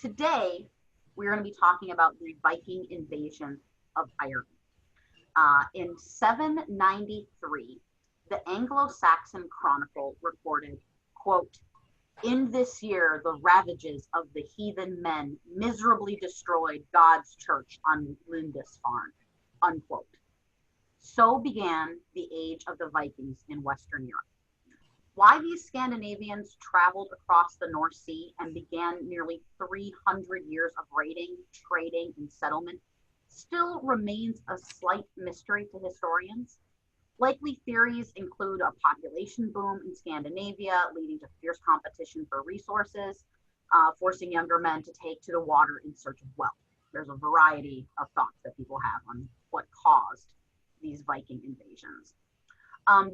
Today, we're going to be talking about the Viking invasion of Ireland. In 793, the Anglo-Saxon Chronicle reported, quote, "In this year, the ravages of the heathen men miserably destroyed God's church on Lindisfarne," unquote. So began the age of the Vikings in Western Europe. Why these Scandinavians traveled across the North Sea and began nearly 300 years of raiding, trading, and settlement still remains a slight mystery to historians. Likely theories include a population boom in Scandinavia, leading to fierce competition for resources, forcing younger men to take to the water in search of wealth. There's a variety of thoughts that people have on what caused these Viking invasions.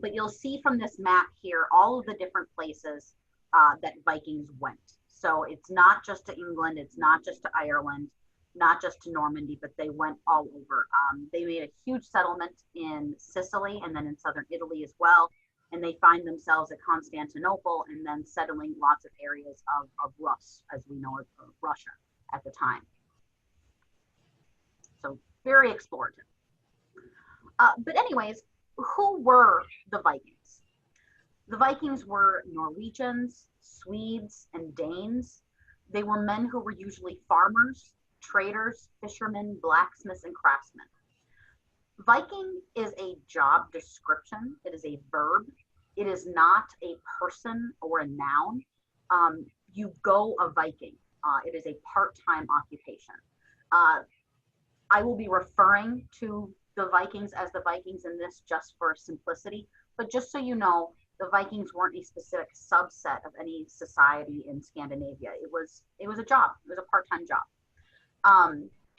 But you'll see from this map here all of the different places that Vikings went. So it's not just to England, it's not just to Ireland, not just to Normandy, but they went all over. They made a huge settlement in Sicily and then in southern Italy as well. And they find themselves at Constantinople and then settling lots of areas of Rus, as we know of Russia at the time. So very explorative. But anyways, who were the Vikings? The Vikings were Norwegians, Swedes, and Danes. They were men who were usually farmers, traders, fishermen, blacksmiths, and craftsmen. Viking is a job description. It is a verb. It is not a person or a noun. You go a Viking. It is a part-time occupation. I will be referring to the Vikings as the Vikings in this just for simplicity, but just so you know, the Vikings weren't a specific subset of any society in Scandinavia. It was a job. It was a part-time job.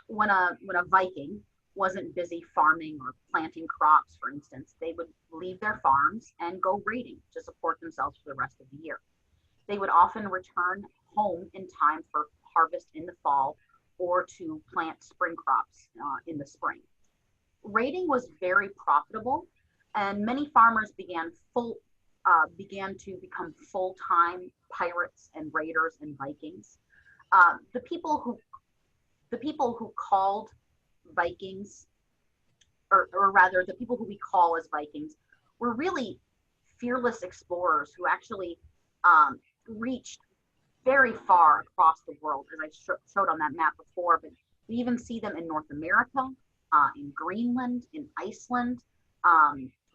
When a Viking wasn't busy farming or planting crops, for instance, they would leave their farms and go raiding to support themselves for the rest of the year. They would often return home in time for harvest in the fall or to plant spring crops in the spring. Raiding was very profitable, and many farmers began to become full-time pirates and raiders and Vikings. The people who called Vikings, or rather the people who we call as Vikings, were really fearless explorers who actually reached very far across the world, as I showed on that map before, but we even see them in North America, in Greenland, in Iceland.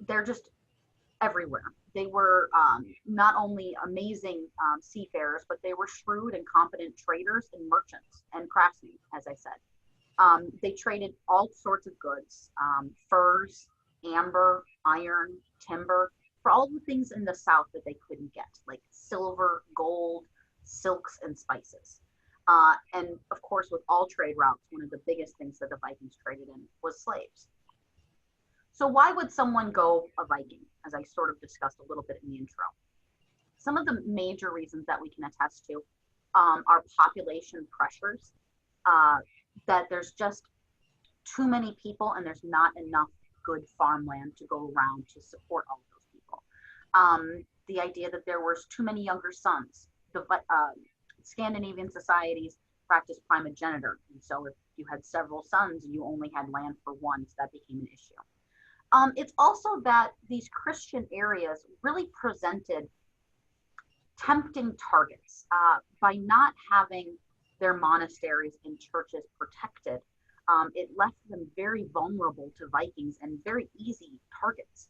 They're just everywhere. They were not only amazing seafarers, but they were shrewd and competent traders and merchants and craftsmen, as I said. They traded all sorts of goods, furs, amber, iron, timber, for all the things in the South that they couldn't get, like silver, gold, silks, and spices. And of course, with all trade routes, one of the biggest things that the Vikings traded in was slaves. So why would someone go a Viking, as I sort of discussed a little bit in the intro? Some of the major reasons that we can attest to are population pressures, that there's just too many people and there's not enough good farmland to go around to support all of those people. The idea that there was too many younger sons. The Scandinavian societies practiced primogeniture, and so if you had several sons, you only had land for one, so that became an issue. It's also that these Christian areas really presented tempting targets by not having their monasteries and churches protected. It left them very vulnerable to Vikings and very easy targets.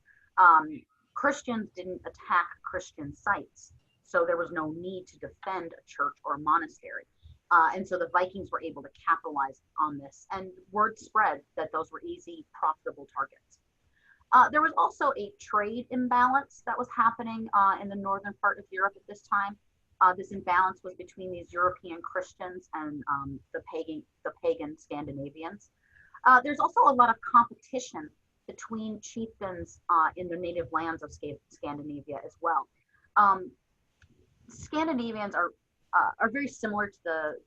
Christians didn't attack Christian sites, so there was no need to defend a church or a monastery. And so the Vikings were able to capitalize on this, and word spread that those were easy, profitable targets. There was also a trade imbalance that was happening in the northern part of Europe at this time. This imbalance was between these European Christians and the pagan Scandinavians. There's also a lot of competition between chieftains in the native lands of Scandinavia as well. Scandinavians are very similar to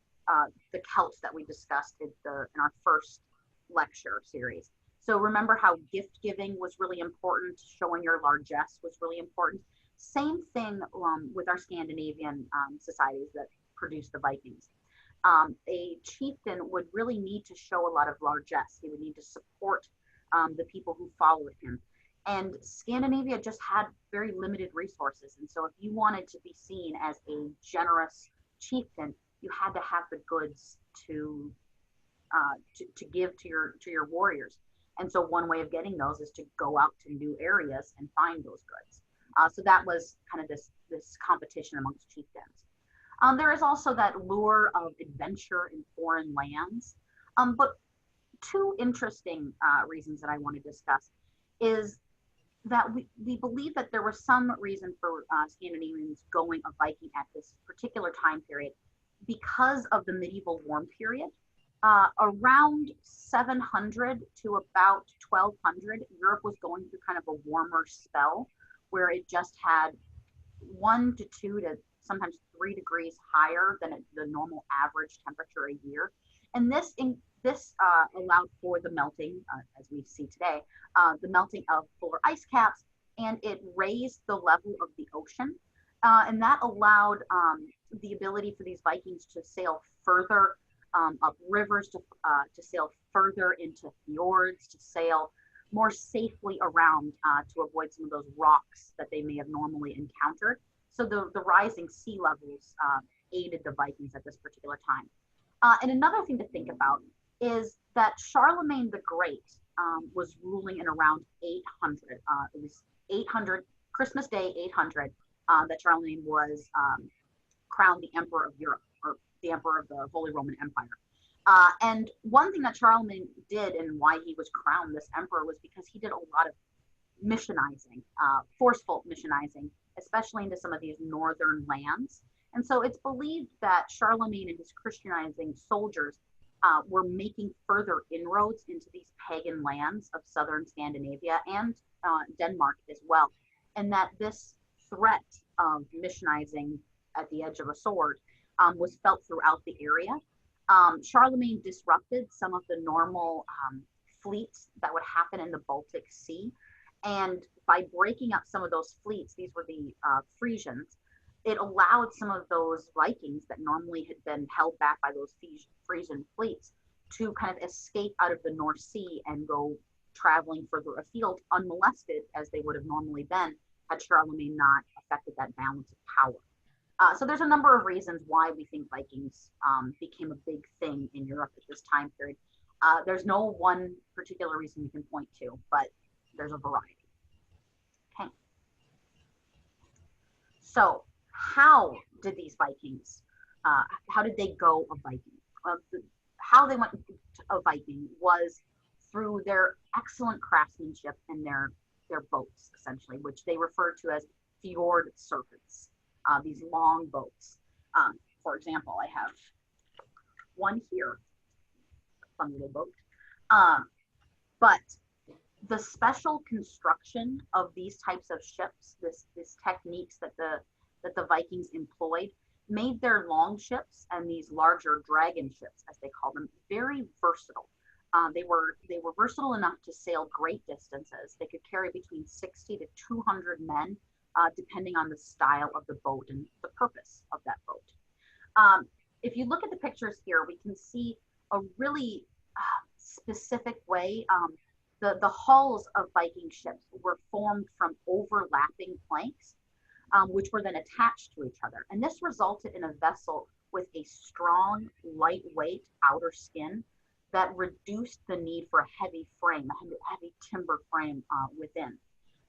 the Celts that we discussed in our first lecture series. So remember how gift giving was really important, showing your largesse was really important. Same thing with our Scandinavian societies that produced the Vikings. a chieftain would really need to show a lot of largesse. He would need to support the people who followed him. And Scandinavia just had very limited resources. And so if you wanted to be seen as a generous chieftain, you had to have the goods to give to your warriors. And so one way of getting those is to go out to new areas and find those goods. So that was kind of this competition amongst chieftains. There is also that lure of adventure in foreign lands. But two interesting reasons that I want to discuss is that we believe that there was some reason for Scandinavians going a Viking at this particular time period because of the medieval warm period. Around 700 to about 1200, Europe was going through kind of a warmer spell where it just had 1 to 2 to sometimes 3 degrees higher than the normal average temperature a year. And this allowed for the melting, as we see today, the melting of polar ice caps, and it raised the level of the ocean. And that allowed the ability for these Vikings to sail further up rivers, to sail further into fjords, to sail more safely around to avoid some of those rocks that they may have normally encountered. So the rising sea levels aided the Vikings at this particular time. And another thing to think about is that Charlemagne the Great was ruling in around 800. It was 800, Christmas Day 800, that Charlemagne was crowned the Emperor of Europe, or the Emperor of the Holy Roman Empire. And one thing that Charlemagne did and why he was crowned this emperor was because he did a lot of missionizing, forceful missionizing, especially into some of these northern lands. And so it's believed that Charlemagne and his Christianizing soldiers were making further inroads into these pagan lands of southern Scandinavia and Denmark as well. And that this threat of missionizing at the edge of a sword was felt throughout the area. Charlemagne disrupted some of the normal fleets that would happen in the Baltic Sea. And by breaking up some of those fleets, these were the Frisians, it allowed some of those Vikings that normally had been held back by those Frisian fleets to kind of escape out of the North Sea and go traveling further afield unmolested as they would have normally been had Charlemagne not affected that balance of power. So there's a number of reasons why we think Vikings became a big thing in Europe at this time period. There's no one particular reason we can point to, but there's a variety. Okay. So how did these Vikings, how did they go a Viking? How they went a Viking was through their excellent craftsmanship and their boats, essentially, which they refer to as fjord serpents, these long boats. For example, I have one here, fun little boat. But the special construction of these types of ships, this techniques that the Vikings employed, made their long ships and these larger dragon ships, as they call them, very versatile. They were versatile enough to sail great distances. They could carry between 60 to 200 men, depending on the style of the boat and the purpose of that boat. If you look at the pictures here, we can see a really specific way. The hulls of Viking ships were formed from overlapping planks, which were then attached to each other. And this resulted in a vessel with a strong, lightweight outer skin that reduced the need for a heavy frame, a heavy timber frame within.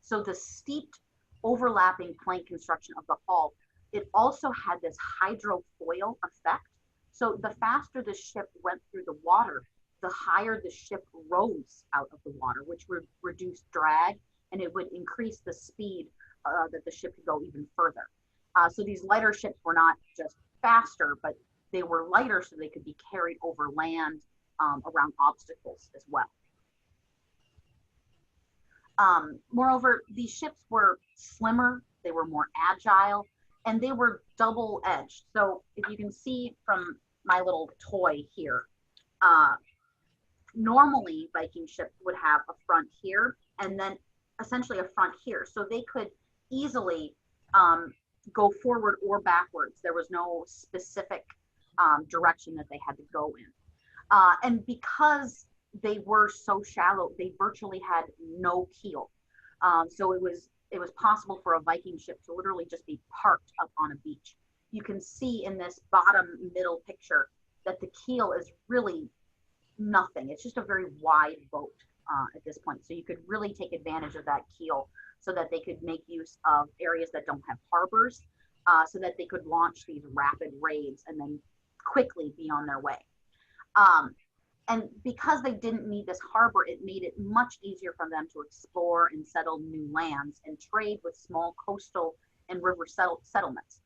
So the steeped overlapping plank construction of the hull, it also had this hydrofoil effect. So the faster the ship went through the water, the higher the ship rose out of the water, which would reduce drag, and it would increase the speed that the ship could go even further. So these lighter ships were not just faster, but they were lighter so they could be carried over land around obstacles as well. Moreover, these ships were slimmer, they were more agile, and they were double-edged. So if you can see from my little toy here, normally Viking ships would have a front here and then essentially a front here. So they could easily go forward or backwards. There was no specific direction that they had to go in. And because they were so shallow, they virtually had no keel. So it was possible for a Viking ship to literally just be parked up on a beach. You can see in this bottom middle picture that the keel is really nothing. It's just a very wide boat at this point. So you could really take advantage of that keel so that they could make use of areas that don't have harbors, so that they could launch these rapid raids and then quickly be on their way. And because they didn't need this harbor, it made it much easier for them to explore and settle new lands and trade with small coastal and river settlements.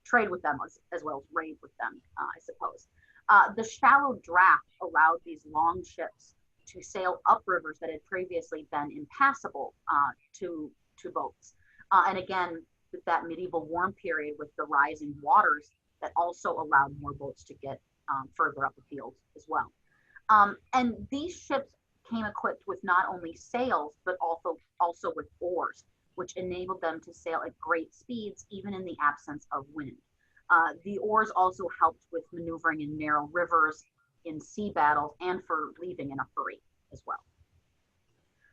Trade with them as well as raid with them, I suppose. The shallow draft allowed these long ships to sail up rivers that had previously been impassable to boats. And again, with that medieval warm period with the rising waters, that also allowed more boats to get further up the field as well. And these ships came equipped with not only sails, but also with oars, which enabled them to sail at great speeds, even in the absence of wind. The oars also helped with maneuvering in narrow rivers, in sea battles, and for leaving in a hurry as well.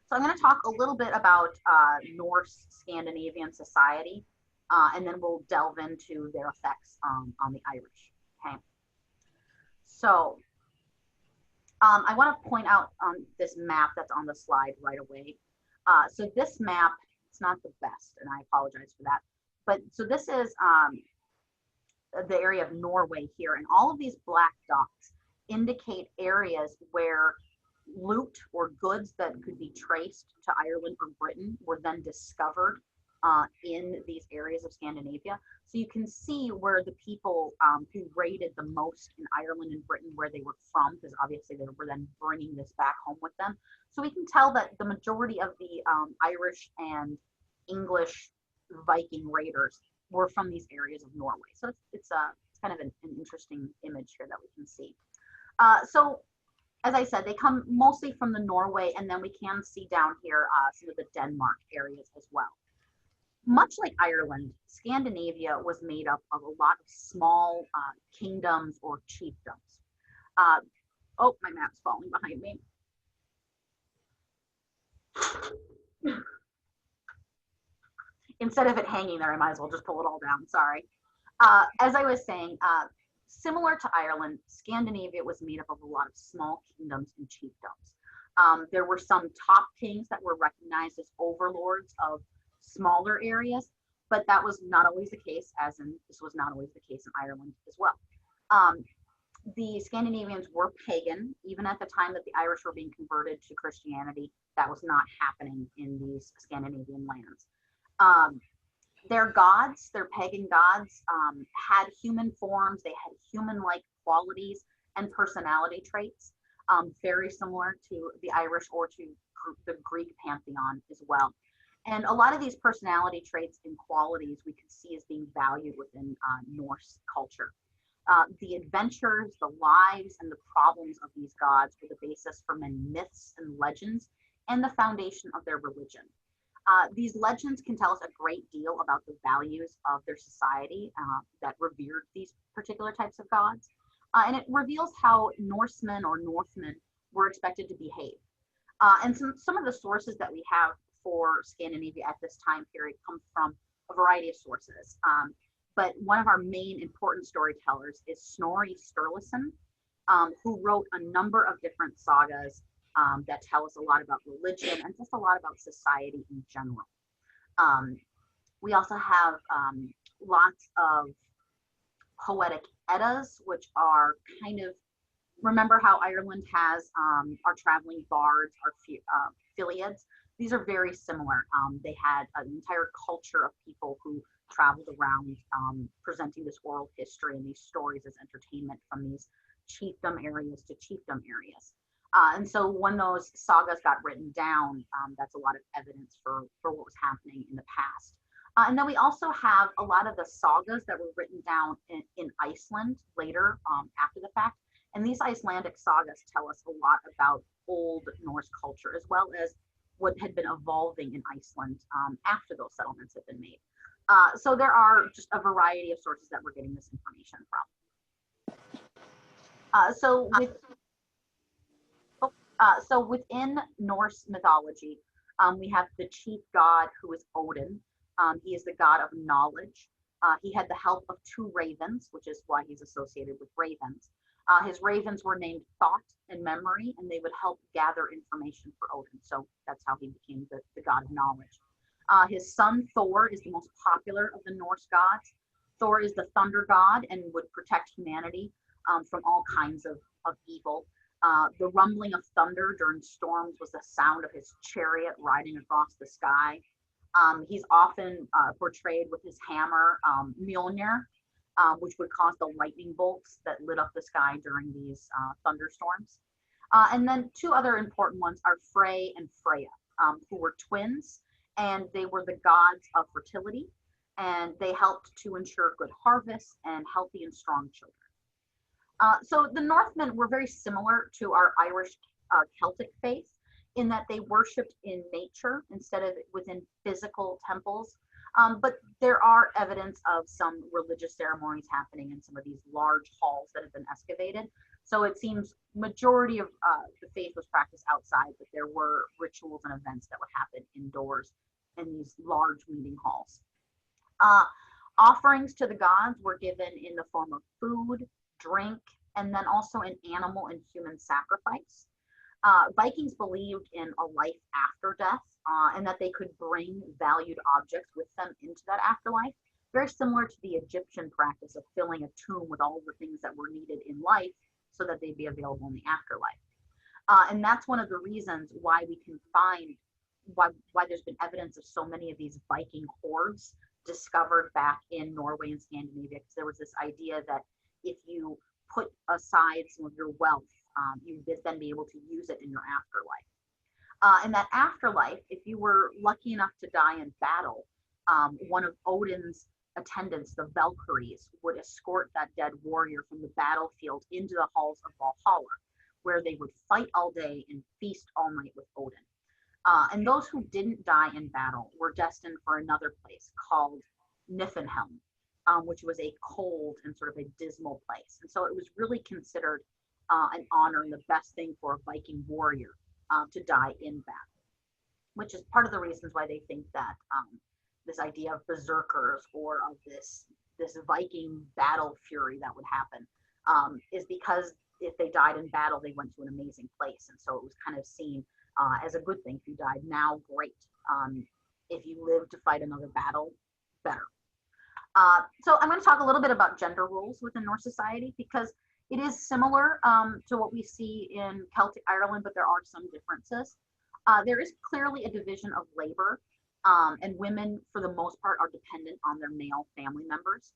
So I'm going to talk a little bit about Norse Scandinavian society, and then we'll delve into their effects on the Irish. Okay. So I want to point out on this map that's on the slide right away. So this map, it's not the best, and I apologize for that. But so this is the area of Norway here, and all of these black dots indicate areas where loot or goods that could be traced to Ireland or Britain were then discovered in these areas of Scandinavia. So you can see where the people who raided the most in Ireland and Britain, where they were from, because obviously they were then bringing this back home with them. So we can tell that the majority of the Irish and English Viking raiders were from these areas of Norway. So it's kind of an interesting image here that we can see. So as I said, they come mostly from the Norway, and then we can see down here some of the Denmark areas as well. Much like Ireland, Scandinavia was made up of a lot of small kingdoms or chiefdoms. Oh, my map's falling behind me. Instead of it hanging there, I might as well just pull it all down, sorry. As I was saying, similar to Ireland, Scandinavia was made up of a lot of small kingdoms and chiefdoms. There were some top kings that were recognized as overlords of smaller areas, but that was not always the case, as in this was not always the case in Ireland as well. The Scandinavians were pagan. Even at the time that the Irish were being converted to Christianity, that was not happening in these Scandinavian lands. Their gods, their pagan gods, had human forms. They had human-like qualities and personality traits, very similar to the Irish or to the Greek pantheon as well. And a lot of these personality traits and qualities we could see as being valued within Norse culture. The adventures, the lives, and the problems of these gods were the basis for many myths and legends and the foundation of their religion. These legends can tell us a great deal about the values of their society that revered these particular types of gods. And it reveals how Norsemen or Northmen were expected to behave. And some of the sources that we have for Scandinavia at this time period come from a variety of sources. But one of our main important storytellers is Snorri Sturluson, who wrote a number of different sagas that tell us a lot about religion and just a lot about society in general. We also have lots of poetic eddas, which are kind of, remember how Ireland has our traveling bards, our Philiads. These are very similar. They had an entire culture of people who traveled around presenting this oral history and these stories as entertainment from these chiefdom areas to chiefdom areas. And so when those sagas got written down, that's a lot of evidence for what was happening in the past. And then we also have a lot of the sagas that were written down in Iceland later after the fact. And these Icelandic sagas tell us a lot about Old Norse culture, as well as what had been evolving in Iceland after those settlements had been made. So there are just a variety of sources that we're getting this information from. Uh, so with so within Norse mythology, we have the chief god who is Odin. He is the god of knowledge. He had the help of two ravens, which is why he's associated with ravens. His ravens were named Thought and Memory, and they would help gather information for Odin. So that's how he became the god of knowledge. His son Thor is the most popular of the Norse gods. Thor is the thunder god and would protect humanity from all kinds of evil. The rumbling of thunder during storms was the sound of his chariot riding across the sky. He's often portrayed with his hammer, Mjolnir, which would cause the lightning bolts that lit up the sky during these thunderstorms. And then two other important ones are Frey and Freya, who were twins, and they were the gods of fertility, and they helped to ensure good harvests and healthy and strong children. So the Northmen were very similar to our Irish Celtic faith in that they worshipped in nature instead of within physical temples. But there are evidence of some religious ceremonies happening in some of these large halls that have been excavated. So it seems majority of the faith was practiced outside, but there were rituals and events that would happen indoors in these large meeting halls. Uh, Offerings to the gods were given in the form of food, drink, and then also an animal and human sacrifice. Vikings believed in a life after death and that they could bring valued objects with them into that afterlife, very similar to the Egyptian practice of filling a tomb with all the things that were needed in life so that they'd be available in the afterlife. And that's one of the reasons why we can find why there's been evidence of so many of these Viking hordes discovered back in Norway and Scandinavia, because there was this idea that if you put aside some of your wealth, you would then be able to use it in your afterlife. In that afterlife, if you were lucky enough to die in battle, one of Odin's attendants, the Valkyries, would escort that dead warrior from the battlefield into the halls of Valhalla, where they would fight all day and feast all night with Odin. And those who didn't die in battle were destined for another place called Niflheim, which was a cold and sort of a dismal place. And so it was really considered an honor and the best thing for a Viking warrior to die in battle, which is part of the reasons why they think that this idea of berserkers or of this Viking battle fury that would happen is because if they died in battle, they went to an amazing place. And so it was kind of seen as a good thing. If you died now, great. If you live to fight another battle, better. So I'm going to talk a little bit about gender roles within Norse society, because it is similar to what we see in Celtic Ireland, but there are some differences. There is clearly a division of labor, and women, for the most part, are dependent on their male family members.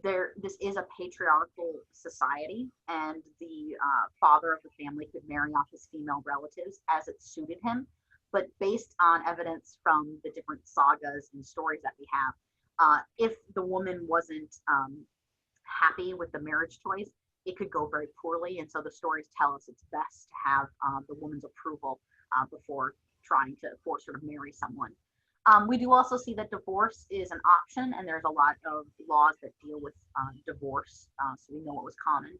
This is a patriarchal society, and the father of the family could marry off his female relatives as it suited him. But based on evidence from the different sagas and stories that we have, if the woman wasn't happy with the marriage choice, it could go very poorly. And so the stories tell us it's best to have the woman's approval before trying to force her to marry someone. We do also see that divorce is an option, and there's a lot of laws that deal with divorce, so we know it was common.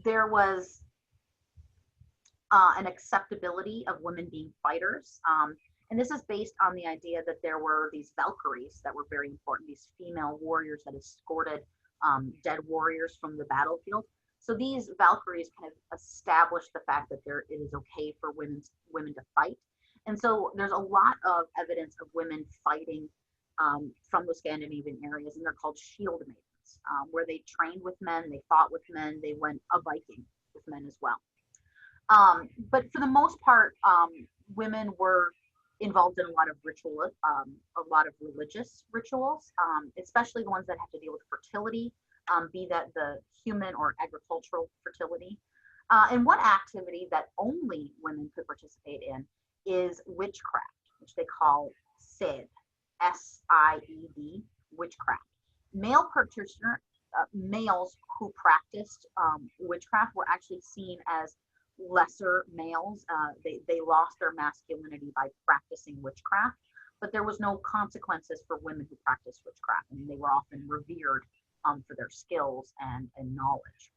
There was an acceptability of women being fighters, and this is based on the idea that there were these Valkyries that were very important, these female warriors that escorted dead warriors from the battlefield. So these Valkyries kind of established the fact that it is okay for women to fight. And so there's a lot of evidence of women fighting from the Scandinavian areas, and they're called shield maidens, where they trained with men, they fought with men, they went a Viking with men as well. But for the most part, women were involved in a lot of a lot of religious rituals, especially the ones that have to deal with fertility, be that the human or agricultural fertility. And one activity that only women could participate in is witchcraft, which they call Sid, S-I-E-D, witchcraft. Males who practiced witchcraft were actually seen as lesser males. They lost their masculinity by practicing witchcraft, but there was no consequences for women who practiced witchcraft, and they were often revered for their skills and knowledge.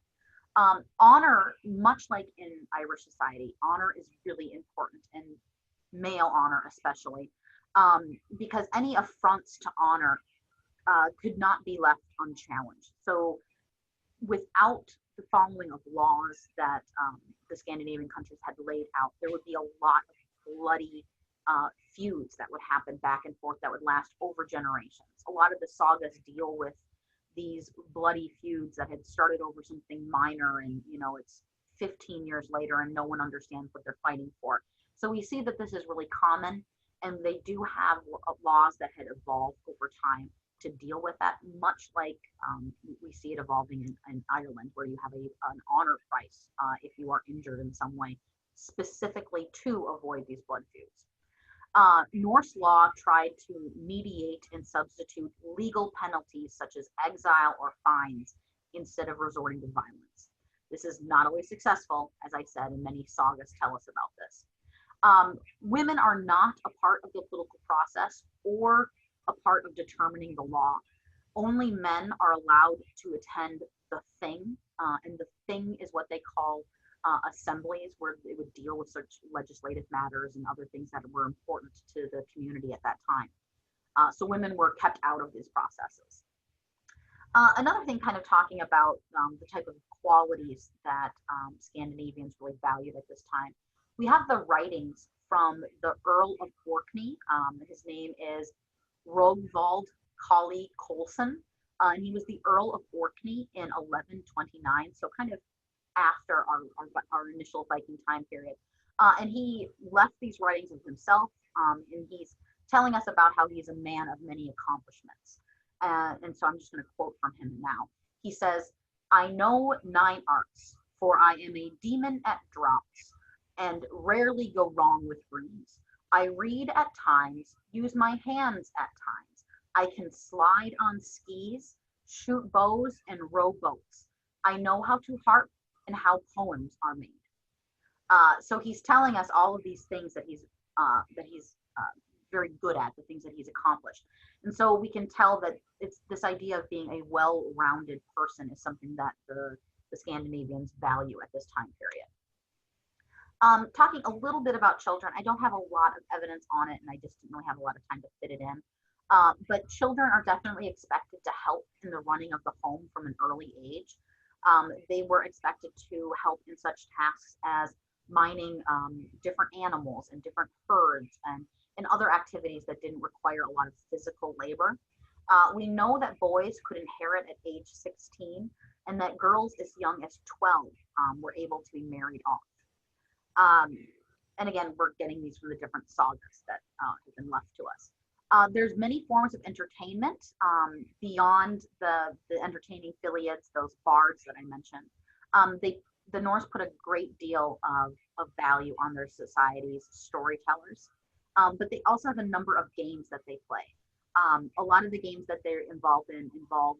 Honor, much like in Irish society, honor is really important, and male honor especially, because any affronts to honor could not be left unchallenged. So without the following of laws that the Scandinavian countries had laid out, there would be a lot of bloody feuds that would happen back and forth that would last over generations. A lot of the sagas deal with these bloody feuds that had started over something minor, and it's 15 years later and no one understands what they're fighting for. So we see that this is really common, and they do have laws that had evolved over time to deal with that, much like we see it evolving in Ireland, where you have an honor price if you are injured in some way, specifically to avoid these blood feuds. Norse law tried to mediate and substitute legal penalties such as exile or fines instead of resorting to violence. This is not always successful, as I said, and many sagas tell us about this. Women are not a part of the political process or a part of determining the law. Only men are allowed to attend the thing, and the thing is what they call assemblies, where they would deal with such legislative matters and other things that were important to the community at that time. So women were kept out of these processes. Another thing, kind of talking about the type of qualities that Scandinavians really valued at this time, we have the writings from the Earl of Orkney. His name is Rogvald Colley Colson, and he was the Earl of Orkney in 1129, so kind of after our initial Viking time period. And he left these writings of himself, and he's telling us about how he's a man of many accomplishments. And so I'm just going to quote from him now. He says, "I know 9 arts, for I am a demon at draughts, and rarely go wrong with runes. I read at times, use my hands at times. I can slide on skis, shoot bows, and row boats. I know how to harp and how poems are made." So he's telling us all of these things that he's very good at, the things that he's accomplished. And so we can tell that it's this idea of being a well-rounded person is something that the Scandinavians value at this time period. Talking a little bit about children, I don't have a lot of evidence on it, and I just didn't really have a lot of time to fit it in. But children are definitely expected to help in the running of the home from an early age. They were expected to help in such tasks as mining different animals and different herds and other activities that didn't require a lot of physical labor. We know that boys could inherit at age 16, and that girls as young as 12 were able to be married off. And again, we're getting these from the different sagas that have been left to us. There's many forms of entertainment beyond the entertaining Philiads, those bards that I mentioned. The Norse put a great deal of value on their society's storytellers, but they also have a number of games that they play. A lot of the games that they're involved in involve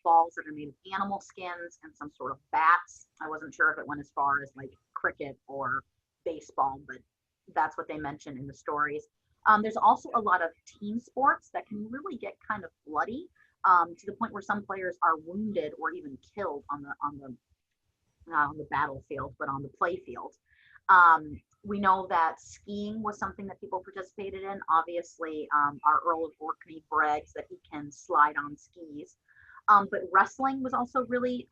balls that are made of animal skins and some sort of bats. I wasn't sure if it went as far as like cricket or baseball, but that's what they mentioned in the stories. There's also a lot of team sports that can really get kind of bloody, to the point where some players are wounded or even killed on the battlefield, but on the play field. We know that skiing was something that people participated in. Obviously, our Earl of Orkney brags that he can slide on skis. But wrestling was also really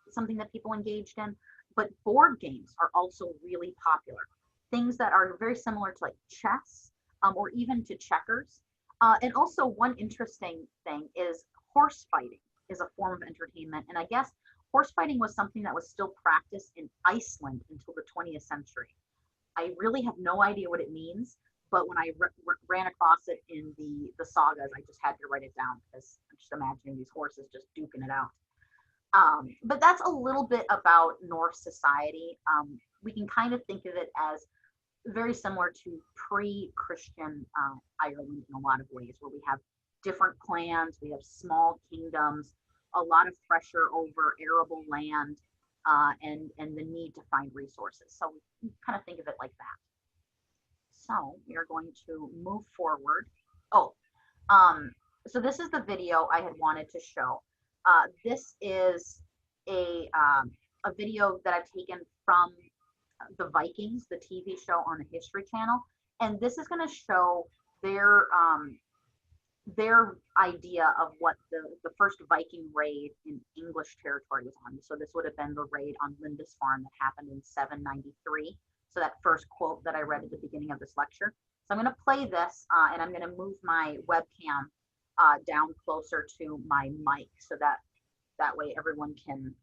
something that people engaged in. But board games are also really popular. Things that are very similar to like chess, or even to checkers. And also one interesting thing is horse fighting is a form of entertainment. And I guess horse fighting was something that was still practiced in Iceland until the 20th century. I really have no idea what it means, but when I ran across it in the sagas, I just had to write it down because I'm just imagining these horses just duking it out. But that's a little bit about Norse society. We can kind of think of it as very similar to pre-Christian Ireland in a lot of ways, where we have different clans, we have small kingdoms, a lot of pressure over arable land, and the need to find resources. So we kind of think of it like that. So we are going to move forward. So this is the video I had wanted to show. This is a a video that I've taken from the Vikings, the TV show on the History Channel, and this is going to show their their idea of what the first Viking raid in English territory was on. So this would have been the raid on Lindisfarne that happened in 793. So that first quote that I read at the beginning of this lecture. So I'm going to play this and I'm going to move my webcam down closer to my mic so that way everyone can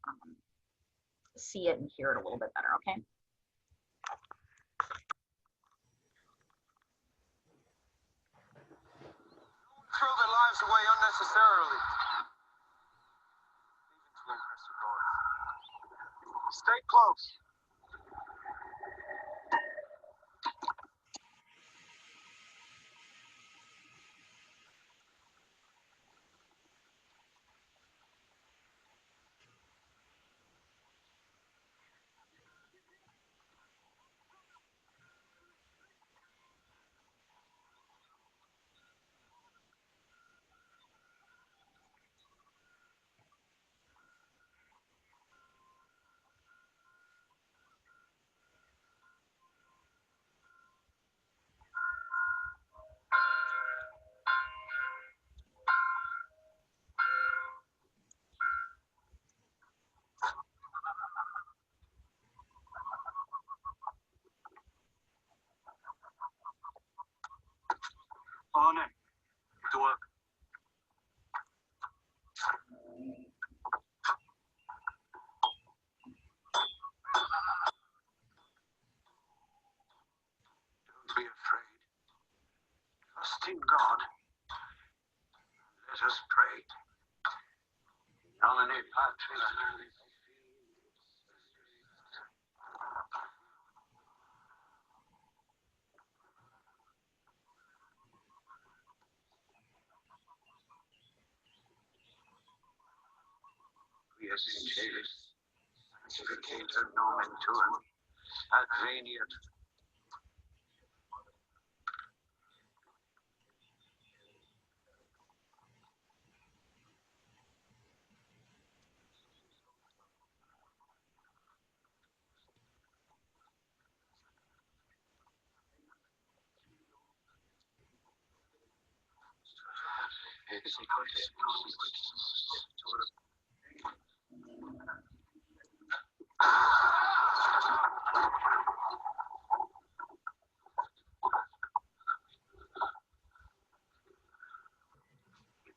see it and hear it a little bit better, okay? Throw their lives away unnecessarily. Even to impress your boys. Stay close. On in. To work. Don't be afraid. Trust in God. Let us pray. Nomine Patris. Quies in celis, sanctificator nomen tuum, adveniat.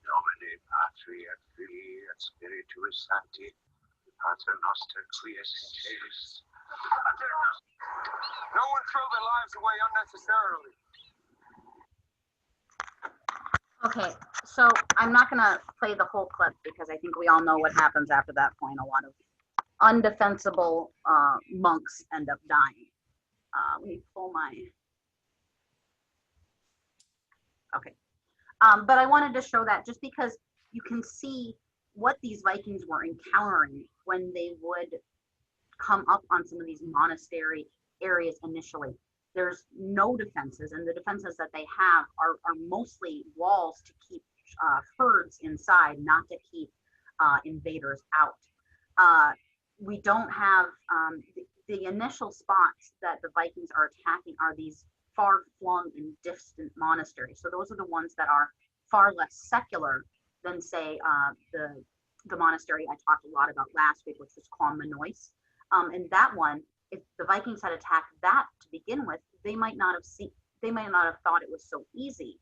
Nomine Patri et Filii et Spiritus Sancti, Pater Noster quies in celis. No one throw their lives away unnecessarily. Okay, so I'm not going to play the whole clip because I think we all know what happens after that point. A lot of undefensible monks end up dying. Let me pull my... Okay. But I wanted to show that just because you can see what these Vikings were encountering when they would come up on some of these monastery areas initially. There's no defenses, and the defenses that they have are mostly walls to keep herds inside, not to keep invaders out. We don't have the initial spots that the Vikings are attacking are these far-flung and distant monasteries. So those are the ones that are far less secular than, say, the monastery I talked a lot about last week, which was Clonmanois. And that one, if the Vikings had attacked that to begin with, they might not have thought it was so easy,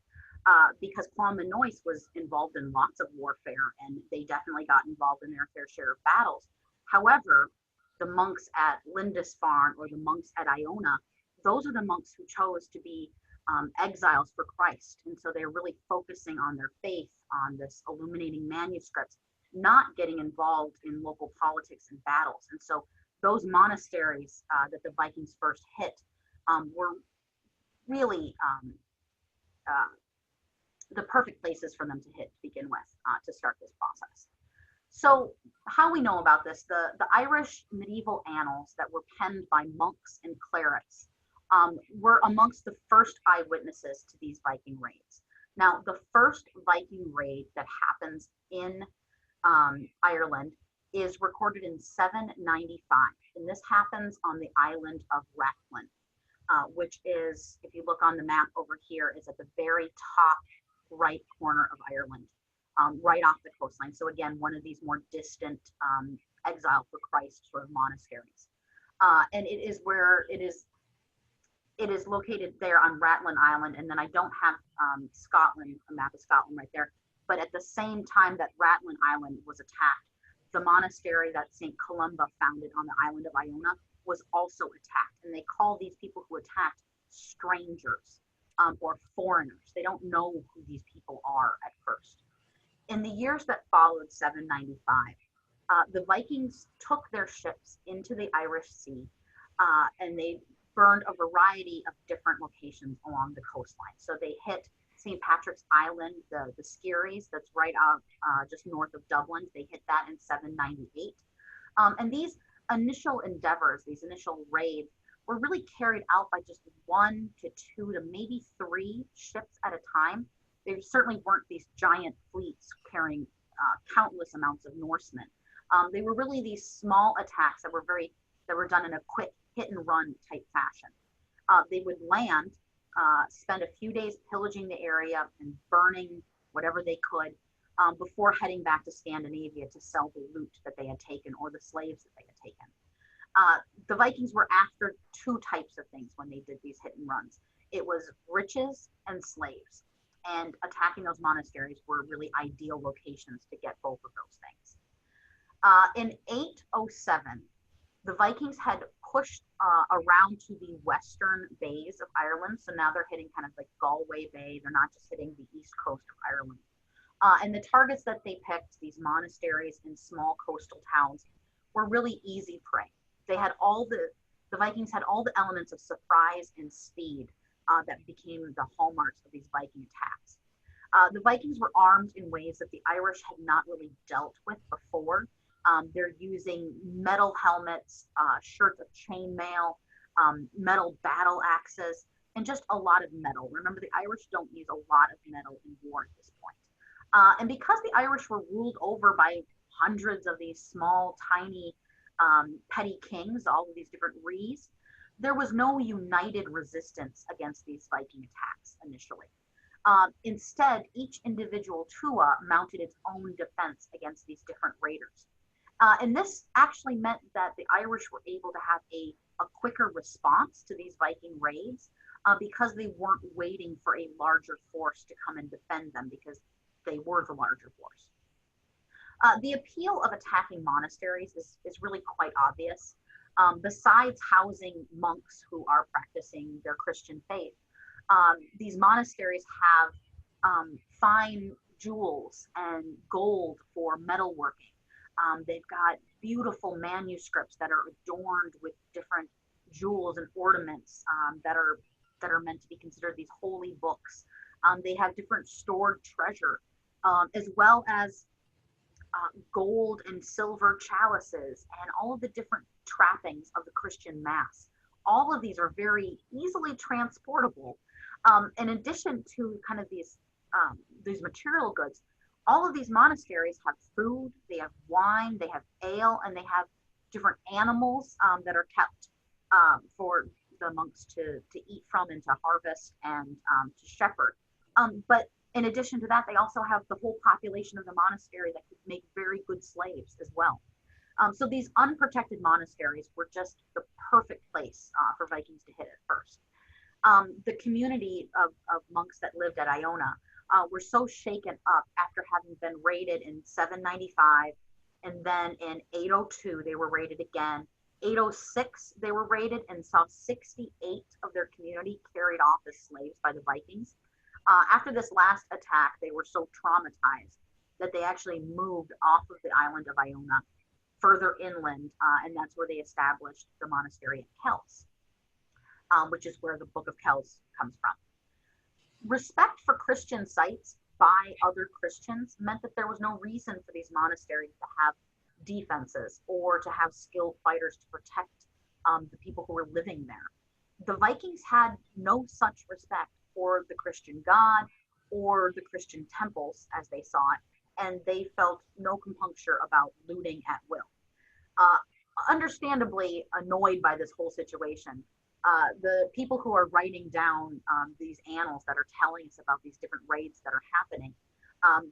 because Clonmanois was involved in lots of warfare, and they definitely got involved in their fair share of battles. However, the monks at Lindisfarne or the monks at Iona, those are the monks who chose to be exiles for Christ. And so they're really focusing on their faith, on this illuminating manuscripts, not getting involved in local politics and battles. And so those monasteries that the Vikings first hit were really the perfect places for them to hit to begin with, to start this process. So how we know about this, the Irish medieval annals that were penned by monks and clerics were amongst the first eyewitnesses to these Viking raids. Now, the first Viking raid that happens in Ireland is recorded in 795, and this happens on the island of Rathlin, which is, if you look on the map over here, is at the very top right corner of Ireland, right off the coastline. So again, one of these more distant exile for Christ sort of monasteries. And it is where it is located there on Rathlin Island. And then I don't have Scotland, a map of Scotland right there. But at the same time that Rathlin Island was attacked, the monastery that St. Columba founded on the island of Iona was also attacked. And they call these people who attacked strangers or foreigners. They don't know who these people are at first. In the years that followed 795, the Vikings took their ships into the Irish Sea, and they burned a variety of different locations along the coastline. So they hit St. Patrick's Island, the Skerries, that's right out just north of Dublin. They hit that in 798. And these initial endeavors, these initial raids, were really carried out by just 1 to 2 to maybe 3 ships at a time. They certainly weren't these giant fleets carrying countless amounts of Norsemen. They were really these small attacks that were done in a quick hit and run type fashion. They would land, spend a few days pillaging the area and burning whatever they could before heading back to Scandinavia to sell the loot that they had taken or the slaves that they had taken. The Vikings were after 2 types of things when they did these hit and runs. It was riches and slaves. And attacking those monasteries were really ideal locations to get both of those things. In 807, the Vikings had pushed around to the western bays of Ireland. So now they're hitting kind of like Galway Bay. They're not just hitting the east coast of Ireland. And the targets that they picked, these monasteries and small coastal towns, were really easy prey. They had the Vikings had all the elements of surprise and speed that became the hallmarks of these Viking attacks. The Vikings were armed in ways that the Irish had not really dealt with before. They're using metal helmets, shirts of chainmail, metal battle axes, and just a lot of metal. Remember, the Irish don't use a lot of metal in war at this point. And because the Irish were ruled over by hundreds of these small, tiny, petty kings, all of these different rees, there was no united resistance against these Viking attacks initially. Instead, each individual Tua mounted its own defense against these different raiders. And this actually meant that the Irish were able to have a quicker response to these Viking raids because they weren't waiting for a larger force to come and defend them because they were the larger force. The appeal of attacking monasteries is really quite obvious. Besides housing monks who are practicing their Christian faith, these monasteries have fine jewels and gold for metalworking. They've got beautiful manuscripts that are adorned with different jewels and ornaments that are meant to be considered these holy books. They have different stored treasure, as well as gold and silver chalices and all of the different trappings of the Christian Mass. All of these are very easily transportable. In addition to kind of these material goods, all of these monasteries have food, they have wine, they have ale, and they have different animals that are kept for the monks to eat from and to harvest and to shepherd. But in addition to that, they also have the whole population of the monastery that could make very good slaves as well. So these unprotected monasteries were just the perfect place for Vikings to hit at first. The community of monks that lived at Iona were so shaken up after having been raided in 795, and then in 802 they were raided again. 806 they were raided and saw 68 of their community carried off as slaves by the Vikings. After this last attack, they were so traumatized that they actually moved off of the island of Iona further inland, and that's where they established the monastery at Kells, which is where the Book of Kells comes from. Respect for Christian sites by other Christians meant that there was no reason for these monasteries to have defenses or to have skilled fighters to protect the people who were living there. The Vikings had no such respect for the Christian God or the Christian temples as they saw it, and they felt no compunction about looting at will. uh, understandably annoyed by this whole situation. The people who are writing down these annals that are telling us about these different raids that are happening,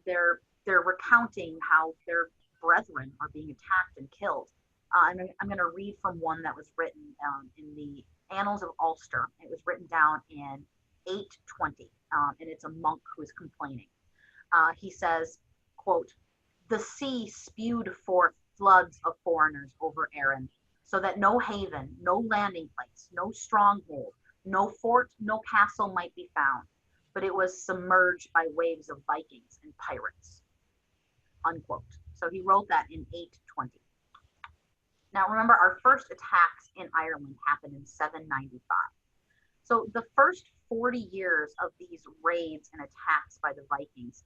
they're recounting how their brethren are being attacked and killed. I'm going to read from one that was written in the Annals of Ulster. It was written down in 820, and it's a monk who is complaining. He says, quote, "The sea spewed forth floods of foreigners over Erin, so that no haven, no landing place, no stronghold, no fort, no castle might be found, but it was submerged by waves of Vikings and pirates," unquote. So he wrote that in 820. Now remember, our first attacks in Ireland happened in 795. So the first 40 years of these raids and attacks by the Vikings,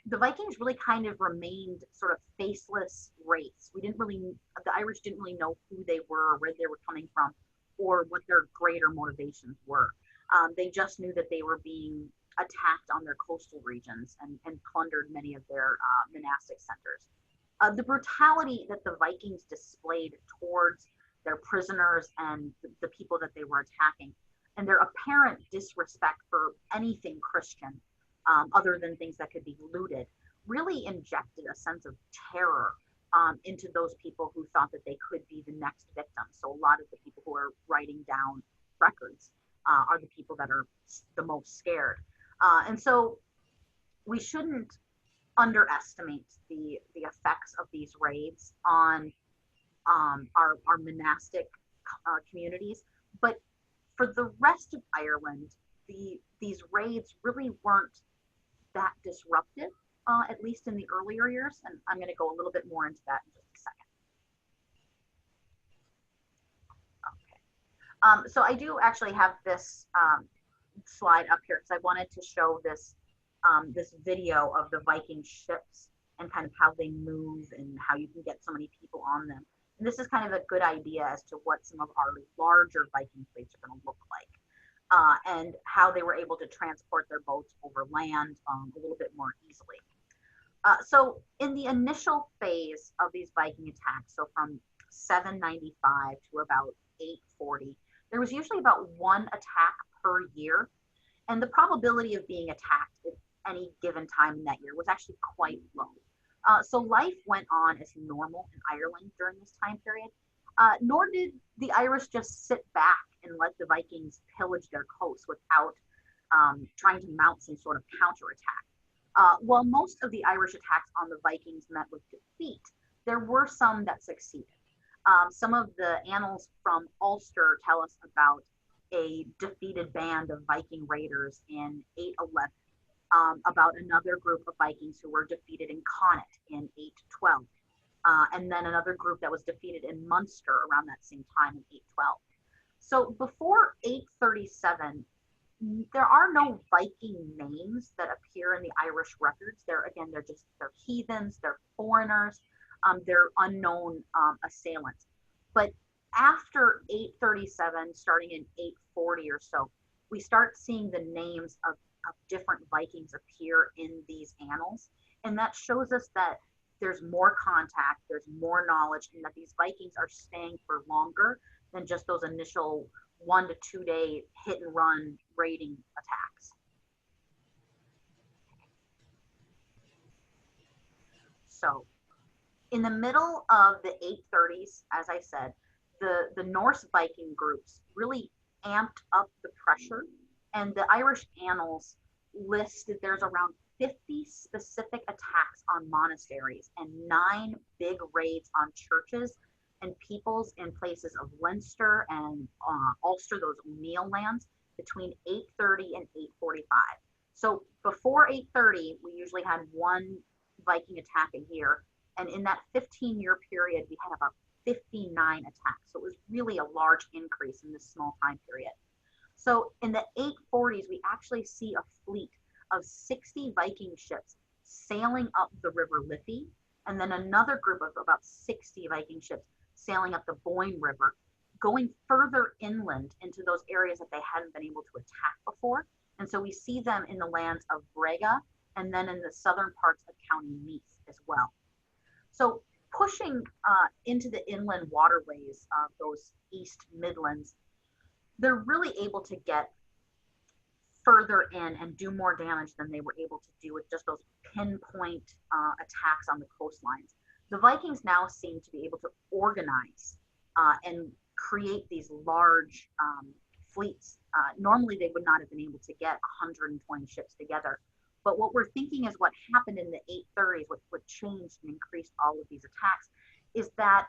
the Vikings really kind of remained sort of faceless race. The Irish didn't really know who they were, or where they were coming from, or what their greater motivations were. They just knew that they were being attacked on their coastal regions and plundered many of their monastic centers. The brutality that the Vikings displayed towards their prisoners and the people that they were attacking, and their apparent disrespect for anything Christian, other than things that could be looted, really injected a sense of terror into those people who thought that they could be the next victim. So a lot of the people who are writing down records are the people that are the most scared. And so we shouldn't underestimate the effects of these raids on our monastic communities. But for the rest of Ireland, these raids really weren't that disruptive, at least in the earlier years. And I'm going to go a little bit more into that in just a second. Okay. So I do actually have this slide up here because I wanted to show this video of the Viking ships and kind of how they move and how you can get so many people on them. And this is kind of a good idea as to what some of our larger Viking fleets are going to look like, and how they were able to transport their boats over land a little bit more easily. So in the initial phase of these Viking attacks, so from 795 to about 840, there was usually about one attack per year. And the probability of being attacked at any given time in that year was actually quite low. So life went on as normal in Ireland during this time period, nor did the Irish just sit back and let the Vikings pillage their coasts without trying to mount some sort of counterattack. While most of the Irish attacks on the Vikings met with defeat, there were some that succeeded. Some of the annals from Ulster tell us about a defeated band of Viking raiders in 811, about another group of Vikings who were defeated in Connacht in 812, and then another group that was defeated in Munster around that same time in 812. So before 837, there are no Viking names that appear in the Irish records. They're heathens, they're foreigners, they're unknown assailants. But after 837, starting in 840 or so, we start seeing the names of different Vikings appear in these annals. And that shows us that there's more contact, there's more knowledge, and that these Vikings are staying for longer than just those initial 1 to 2 day hit and run raiding attacks. So in the middle of the 830s, as I said, the Norse Viking groups really amped up the pressure, and the Irish annals listed there's around 50 specific attacks on monasteries and 9 big raids on churches and peoples in places of Leinster and Ulster, those O'Neill lands, between 830 and 845. So before 830, we usually had one Viking attack a year. And in that 15-year period, we had about 59 attacks. So it was really a large increase in this small time period. So in the 840s, we actually see a fleet of 60 Viking ships sailing up the River Liffey, and then another group of about 60 Viking ships sailing up the Boyne River, going further inland into those areas that they hadn't been able to attack before. And so we see them in the lands of Brega and then in the southern parts of County Meath as well. So pushing into the inland waterways of those East Midlands, they're really able to get further in and do more damage than they were able to do with just those pinpoint attacks on the coastlines. The Vikings now seem to be able to organize and create these large fleets. Normally, they would not have been able to get 120 ships together. But what we're thinking is what happened in the 830s, what changed and increased all of these attacks, is that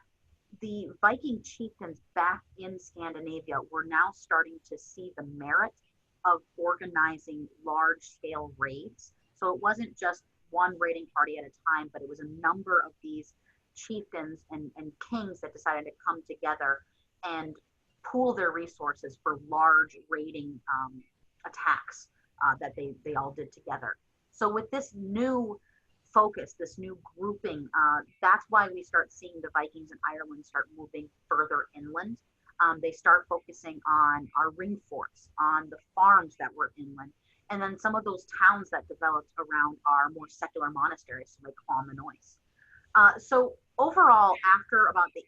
the Viking chieftains back in Scandinavia were now starting to see the merit of organizing large scale raids. So it wasn't just one raiding party at a time, but it was a number of these chieftains and kings that decided to come together and pool their resources for large raiding attacks that they all did together. So with this new focus, this new grouping, that's why we start seeing the Vikings in Ireland start moving further inland. They start focusing on our ring forts, on the farms that were inland, and then some of those towns that developed around our more secular monasteries, like Clonmanoise. So overall, after about the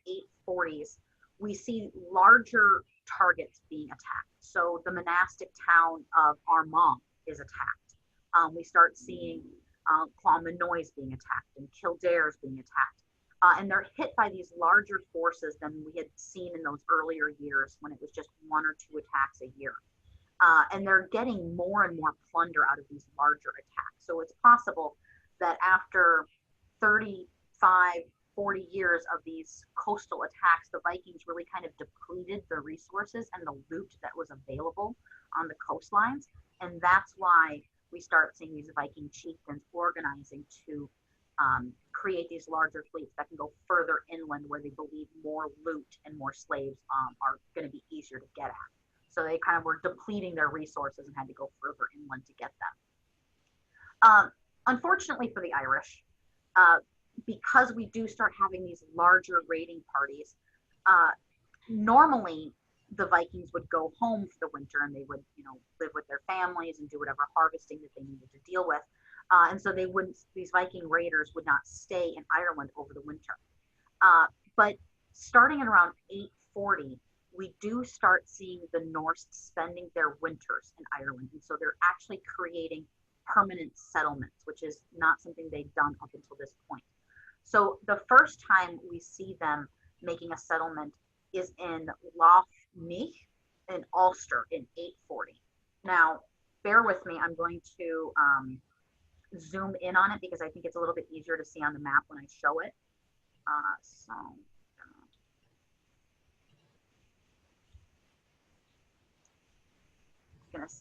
840s, we see larger targets being attacked. So the monastic town of Armagh is attacked. We start seeing Clonmanoise being attacked and Kildare's being attacked. And they're hit by these larger forces than we had seen in those earlier years when it was just one or two attacks a year. And they're getting more and more plunder out of these larger attacks. So it's possible that after 35, 40 years of these coastal attacks, the Vikings really kind of depleted the resources and the loot that was available on the coastlines. And that's why we start seeing these Viking chieftains organizing to create these larger fleets that can go further inland where they believe more loot and more slaves are going to be easier to get at. So they kind of were depleting their resources and had to go further inland to get them. Unfortunately for the Irish, because we do start having these larger raiding parties, normally the Vikings would go home for the winter and they would, live with their families and do whatever harvesting that they needed to deal with. And so these Viking raiders would not stay in Ireland over the winter. But starting at around 840, we do start seeing the Norse spending their winters in Ireland. And so they're actually creating permanent settlements, which is not something they've done up until this point. So the first time we see them making a settlement is in Lough in Ulster in 840. Now, bear with me. I'm going to zoom in on it because I think it's a little bit easier to see on the map when I show it.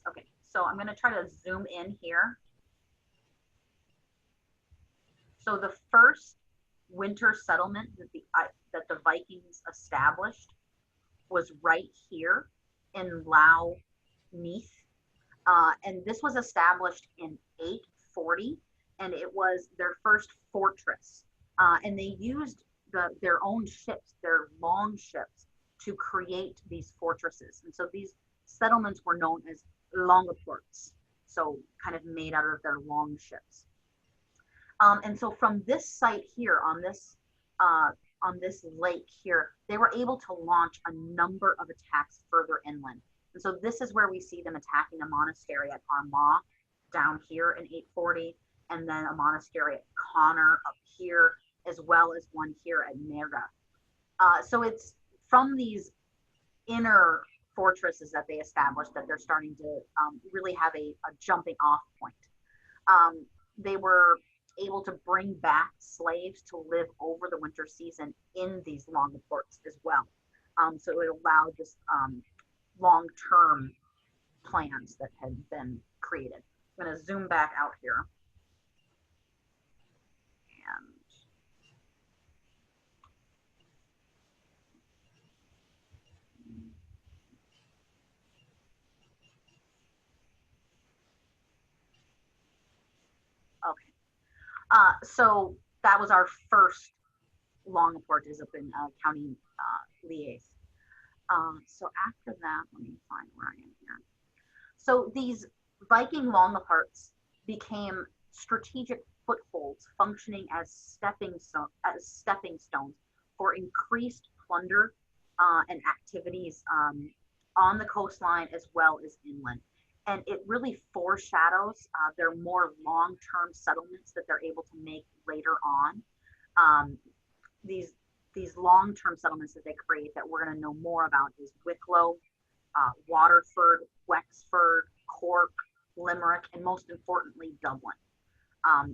Okay, so I'm going to try to zoom in here. So the first winter settlement that the Vikings established was right here in Lough. And this was established in 840, and it was their first fortress. And they used their own ships, their long ships, to create these fortresses. And so these settlements were known as longaports, so kind of made out of their long ships. And so from this site here on this lake here, they were able to launch a number of attacks further inland. And so this is where we see them attacking a monastery at Armagh down here in 840, and then a monastery at Connor up here, as well as one here at Merga. So it's from these inner fortresses that they established that they're starting to really have a jumping off point. They were able to bring back slaves to live over the winter season in these longaports as well. So it allowed this long-term plans that had been created. I'm going to zoom back out here. Okay. So that was our first longaport, is up in County Liath. So after that, let me find where I am here. So these Viking longaports became strategic footholds functioning as stepping stones for increased plunder and activities on the coastline as well as inland. And it really foreshadows their more long-term settlements that they're able to make later on. Um, these these long-term settlements that they create that we're going to know more about is Wicklow, Waterford, Wexford, Cork, Limerick, and most importantly, Dublin,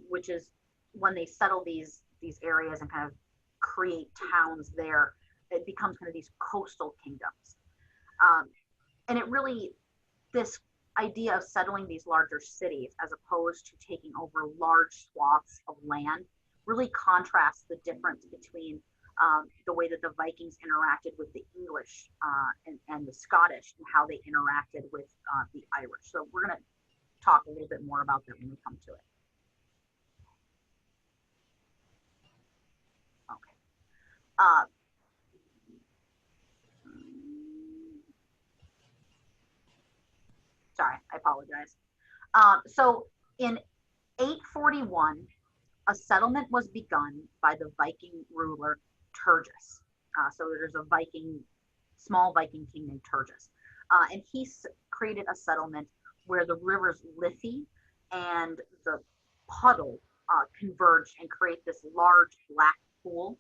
which is when they settle these areas and kind of create towns there, it becomes kind of these coastal kingdoms. Um, and it really, this idea of settling these larger cities as opposed to taking over large swaths of land really contrasts the difference between the way that the Vikings interacted with the English and the Scottish and how they interacted with the Irish. So we're going to talk a little bit more about that when we come to it. Okay. Uh, sorry, I apologize. So in 841, a settlement was begun by the Viking ruler Turgis. So there's a small Viking king named Turgis. And he created a settlement where the rivers Liffey and the Puddle converge and create this large black pool.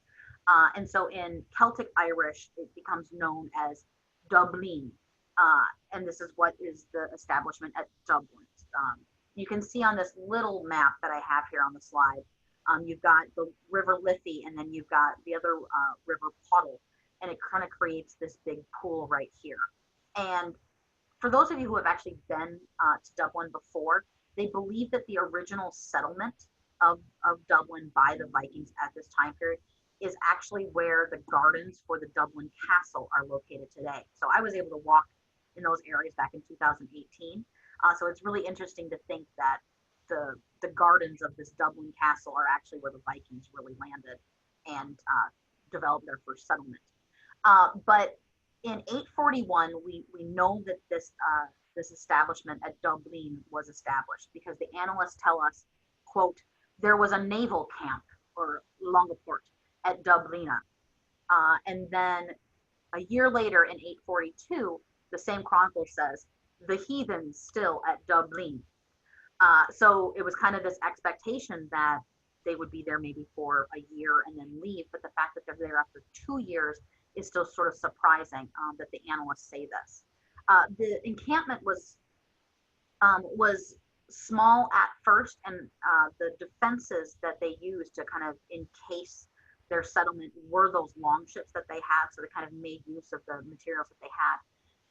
And so in Celtic Irish, it becomes known as Dublin. And this is what is the establishment at Dublin. You can see on this little map that I have here on the slide, you've got the River Liffey, and then you've got the other River Puddle, and it kind of creates this big pool right here. And for those of you who have actually been to Dublin before, they believe that the original settlement of Dublin by the Vikings at this time period is actually where the gardens for the Dublin Castle are located today. So I was able to walk in those areas back in 2018. So it's really interesting to think that the gardens of this Dublin Castle are actually where the Vikings really landed and developed their first settlement. But in 841, we know that this establishment at Dublin was established because the annalists tell us, quote, there was a naval camp, or Longport, at Dublina. And then a year later in 842, the same chronicle says, the heathens still at Dublin. So it was kind of this expectation that they would be there maybe for a year and then leave. But the fact that they're there after 2 years is still sort of surprising that the analysts say this. The encampment was small at first, and the defenses that they used to kind of encase their settlement were those long ships that they had. So they kind of made use of the materials that they had.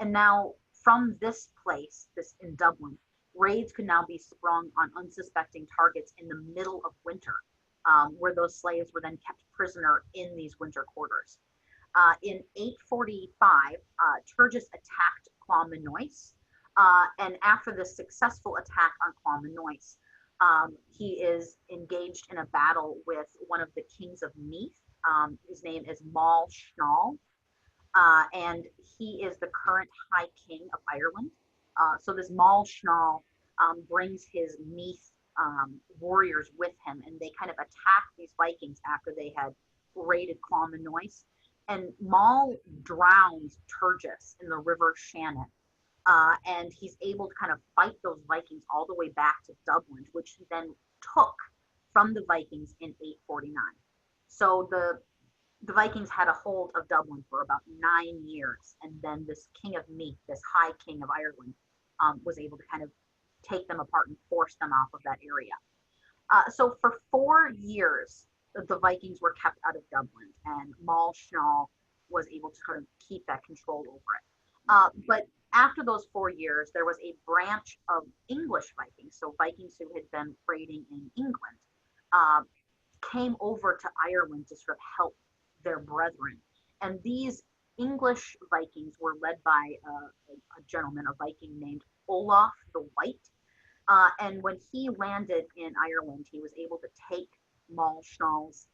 And now from this place, this in Dublin, raids could now be sprung on unsuspecting targets in the middle of winter, where those slaves were then kept prisoner in these winter quarters. In 845, Turgis attacked Clonmanoise, and after this successful attack on Clonmanoise, he is engaged in a battle with one of the kings of Meath. His name is Mal Schnall, and he is the current High King of Ireland. So this Mal Schnall brings his Meath warriors with him, and they kind of attack these Vikings after they had raided Clonmanoise. And Mal drowns Turgis in the River Shannon. And he's able to kind of fight those Vikings all the way back to Dublin, which he then took from the Vikings in 849. So the Vikings had a hold of Dublin for about 9 years, and then this King of Meath, this High King of Ireland, was able to kind of take them apart and force them off of that area. So for 4 years, the Vikings were kept out of Dublin, and Mal Schnall was able to kind of keep that control over it. But after those 4 years, there was a branch of English Vikings, so Vikings who had been raiding in England, came over to Ireland to sort of help their brethren. And these English Vikings were led by a gentleman, a Viking named Olaf the White. And when he landed in Ireland, he was able to take Mal Schnall's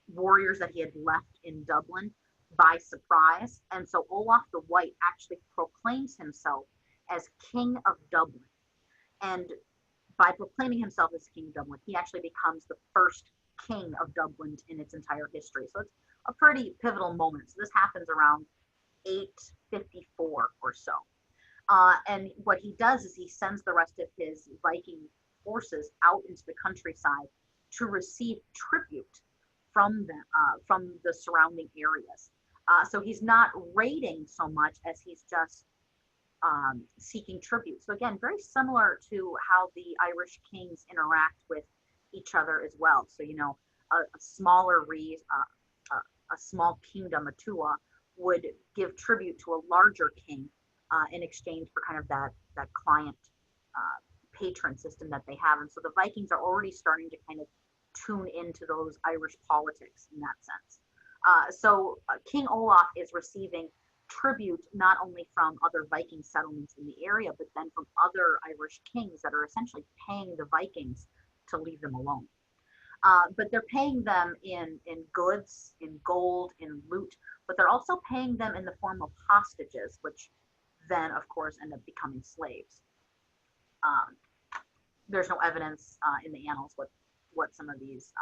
warriors that he had left in Dublin by surprise. And so Olaf the White actually proclaims himself as King of Dublin. And by proclaiming himself as King of Dublin, he actually becomes the first king of Dublin in its entire history. So it's a pretty pivotal moment. So this happens around 854 or so. And what he does is he sends the rest of his Viking forces out into the countryside to receive tribute from the surrounding areas. So he's not raiding so much as he's just seeking tribute. So again, very similar to how the Irish kings interact with each other as well. So a smaller a small kingdom, a tua, would give tribute to a larger king in exchange for kind of that client patron system that they have. And so the Vikings are already starting to kind of tune into those Irish politics in that sense. So King Olaf is receiving tribute not only from other Viking settlements in the area, but then from other Irish kings that are essentially paying the Vikings to leave them alone. But they're paying them in goods, in gold, in loot, but they're also paying them in the form of hostages, which then, of course, end up becoming slaves. There's no evidence in the annals what some of these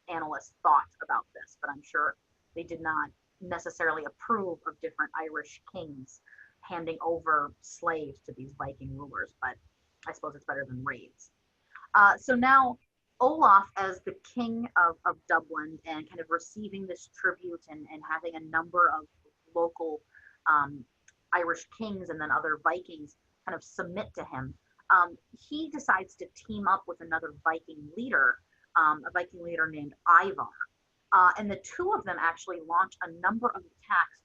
analysts thought about this, but I'm sure they did not necessarily approve of different Irish kings handing over slaves to these Viking rulers, but I suppose it's better than raids. So now Olaf, as the king of Dublin and kind of receiving this tribute and having a number of local Irish kings and then other Vikings kind of submit to him, he decides to team up with another Viking leader, a Viking leader named Ivar. And the two of them actually launch a number of attacks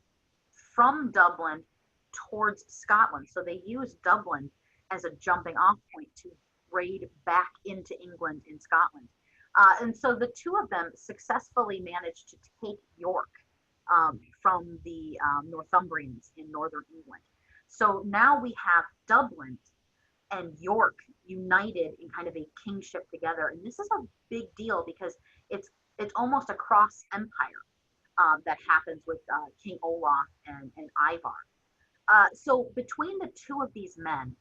from Dublin towards Scotland. So they use Dublin as a jumping off point to raid back into England and Scotland. And so the two of them successfully managed to take York from the Northumbrians in northern England. So now we have Dublin and York united in kind of a kingship together. And this is a big deal because it's almost a cross empire that happens with King Olaf and Ivar. So between the two of these men,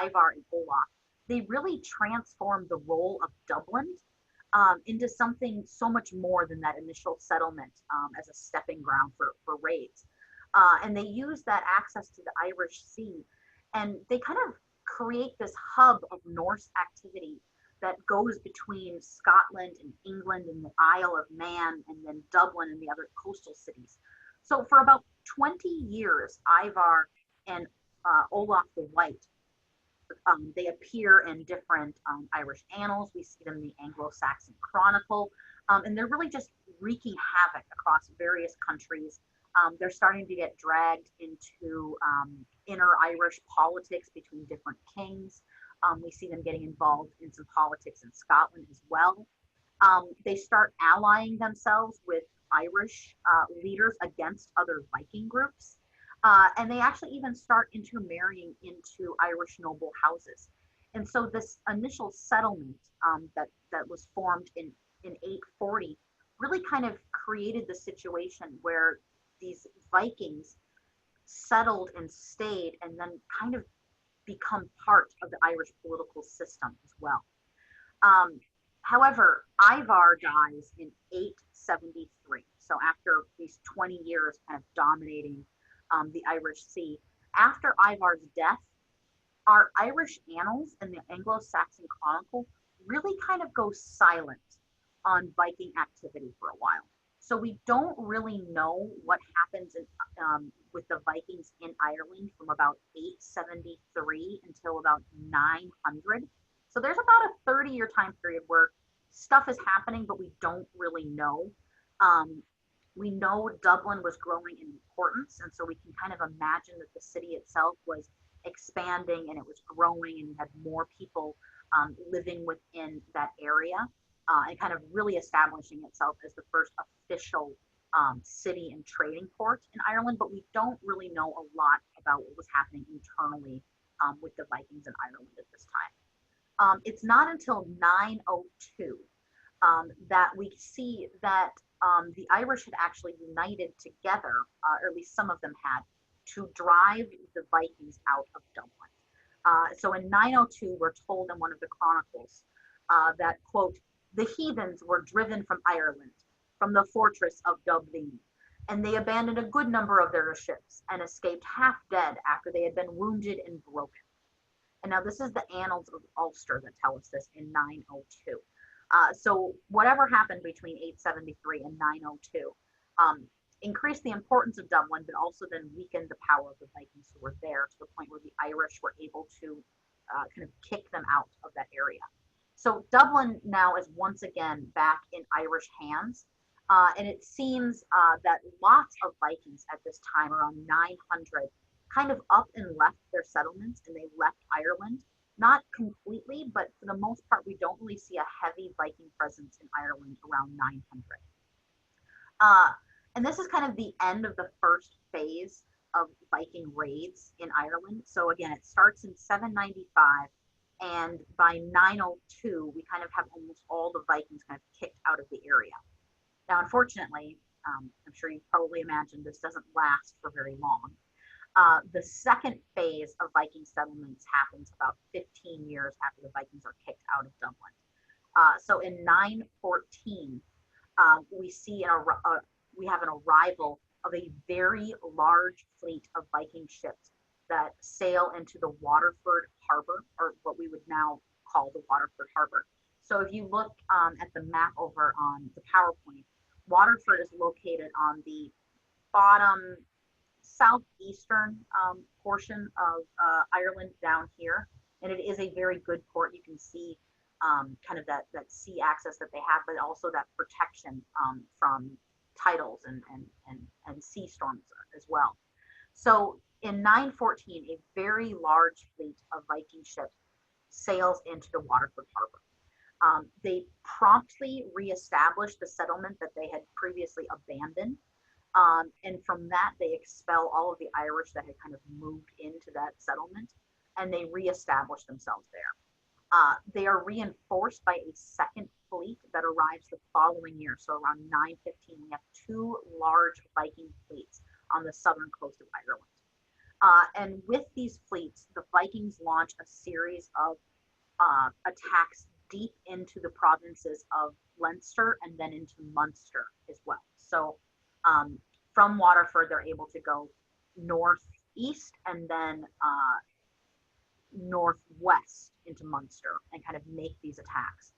Ivar and Olaf, they really transformed the role of Dublin into something so much more than that initial settlement as a stepping ground for raids. And they use that access to the Irish Sea, and they kind of create this hub of Norse activity that goes between Scotland and England and the Isle of Man and then Dublin and the other coastal cities. So for about 20 years, Ivar and Olaf the White, they appear in different Irish annals. We see them in the Anglo-Saxon Chronicle, and they're really just wreaking havoc across various countries. They're starting to get dragged into inner Irish politics between different kings. We see them getting involved in some politics in Scotland as well. They start allying themselves with Irish leaders against other Viking groups. And they actually even start intermarrying into Irish noble houses. And so this initial settlement that was formed in 840 really kind of created the situation where these Vikings settled and stayed and then kind of become part of the Irish political system as well. However, Ivar dies in 873. So after these 20 years kind of dominating the Irish Sea, after Ivar's death, our Irish annals and the Anglo-Saxon Chronicle really kind of go silent on Viking activity for a while. So we don't really know what happens with the Vikings in Ireland from about 873 until about 900. So there's about a 30-year time period where stuff is happening, but we don't really know. We know Dublin was growing in importance, and so we can kind of imagine that the city itself was expanding and it was growing and had more people living within that area. And kind of really establishing itself as the first official city and trading port in Ireland, but we don't really know a lot about what was happening internally with the Vikings in Ireland at this time. It's not until 902 that we see that the Irish had actually united together, or at least some of them had, to drive the Vikings out of Dublin. So in 902, we're told in one of the chronicles that, quote, the heathens were driven from Ireland, from the fortress of Dublin, and they abandoned a good number of their ships and escaped half dead after they had been wounded and broken. And now this is the Annals of Ulster that tell us this in 902. So whatever happened between 873 and 902 increased the importance of Dublin, but also then weakened the power of the Vikings who were there to the point where the Irish were able to kind of kick them out of that area. So Dublin now is once again back in Irish hands. And it seems that lots of Vikings at this time, around 900, kind of up and left their settlements and they left Ireland. Not completely, but for the most part, we don't really see a heavy Viking presence in Ireland around 900. And this is kind of the end of the first phase of Viking raids in Ireland. So again, it starts in 795, and by 902, we kind of have almost all the Vikings kind of kicked out of the area. Now, unfortunately, I'm sure you probably imagined this doesn't last for very long. The second phase of Viking settlements happens about 15 years after the Vikings are kicked out of Dublin. So in 914, we have an arrival of a very large fleet of Viking ships that sail into the Waterford Harbor, or what we would now call the Waterford Harbor. So if you look at the map over on the PowerPoint, Waterford is located on the bottom southeastern portion of Ireland down here, and it is a very good port. You can see kind of that sea access that they have, but also that protection from tidals and sea storms as well. So in 914, a very large fleet of Viking ships sails into the Waterford Harbor. They promptly reestablished the settlement that they had previously abandoned. And from that, they expel all of the Irish that had kind of moved into that settlement, and they reestablish themselves there. They are reinforced by a second fleet that arrives the following year. So around 915, we have two large Viking fleets on the southern coast of Ireland. And with these fleets, the Vikings launch a series of attacks deep into the provinces of Leinster and then into Munster as well. So from Waterford, they're able to go northeast and then northwest into Munster and kind of make these attacks.